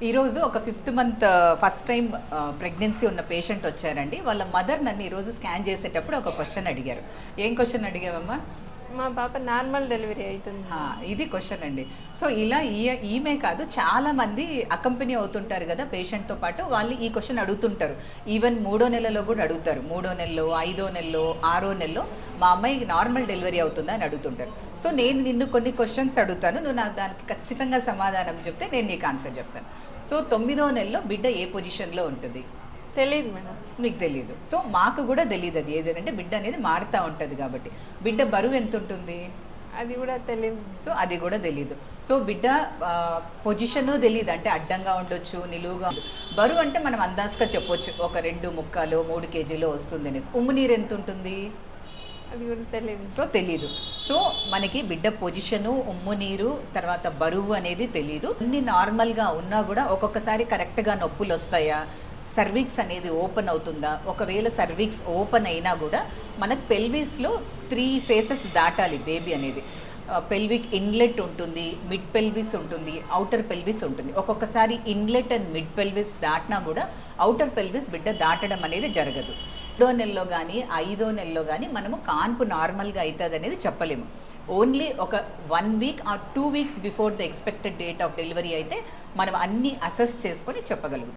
ఈరోజు ఒక 5th month first time pregnancy ఉన్న పేషెంట్ వచ్చారండి. వాళ్ళ మదర్ నన్ను ఈరోజు స్కాన్ చేసేటప్పుడు ఒక క్వశ్చన్ అడిగారు. ఏం క్వశ్చన్ అడిగావమ్మా? మా పాప నార్మల్ డెలివరీ అవుతుంది. ఇది క్వశ్చన్ అండి. సో ఇలా ఈమె కాదు, చాలా మంది అకంపెనీ అవుతుంటారు కదా పేషెంట్తో పాటు, వాళ్ళు ఈ క్వశ్చన్ అడుగుతుంటారు. ఈవెన్ 3వ నెలలో కూడా అడుగుతారు. 3వ నెలలో, 5వ నెలలో, 6వ నెలలో మా అమ్మాయికి నార్మల్ డెలివరీ అవుతుందా అని అడుగుతుంటారు. సో నేను నిన్ను కొన్ని క్వశ్చన్స్ అడుగుతాను, నువ్వు నాకు దానికి ఖచ్చితంగా సమాధానం చెప్తే నేను నీకు ఆన్సర్ చెప్తాను. సో 9వ నెలలో బిడ్డ ఏ పొజిషన్లో ఉంటుంది? తెలియదు మేడం. మీకు తెలియదు. సో మాకు కూడా తెలియదు. అది ఏదంటే బిడ్డ అనేది మారుతూ ఉంటుంది కాబట్టి. బిడ్డ బరువు ఎంత ఉంటుంది? అది కూడా తెలియదు. సో అది కూడా తెలియదు. సో బిడ్డ పొజిషన్ తెలియదు, అంటే అడ్డంగా ఉండొచ్చు, నిలువుగా. బరువు అంటే మనం అందాజుగా చెప్పొచ్చు, ఒక 2 ముక్కలు 3 కేజీలో వస్తుంది అనేసి. ఉమ్ము నీరు ఎంత ఉంటుంది? అది కూడా తెలియదు. సో తెలీదు. సో మనకి బిడ్డ పొజిషను, ఉమ్ము నీరు, తర్వాత బరువు అనేది తెలీదు. అన్ని నార్మల్గా ఉన్నా కూడా ఒక్కొక్కసారి కరెక్ట్గా నొప్పులు వస్తాయా, సర్వీక్స్ అనేది ఓపెన్ అవుతుందా, ఒకవేళ సర్వీక్స్ ఓపెన్ అయినా కూడా మనకు పెల్విస్లో 3 ఫేసెస్ దాటాలి బేబీ అనేది. పెల్విక్ ఇన్లెట్ ఉంటుంది, మిడ్ పెల్విస్ ఉంటుంది, అవుటర్ పెల్విస్ ఉంటుంది. ఒక్కొక్కసారి ఇన్లెట్ అండ్ మిడ్ పెల్విస్ దాటినా కూడా అవుటర్ పెల్విస్ బిడ్డ దాటడం అనేది జరగదు. 2వ నెలలో కానీ 5వ నెలలో కానీ మనము కాన్పు నార్మల్గా అవుతుంది అనేది చెప్పలేము. ఓన్లీ ఒక 1 week or 2 weeks before the expected date of delivery అయితే మనం అన్నీ అసెస్ చేసుకొని చెప్పగలుగుతాం.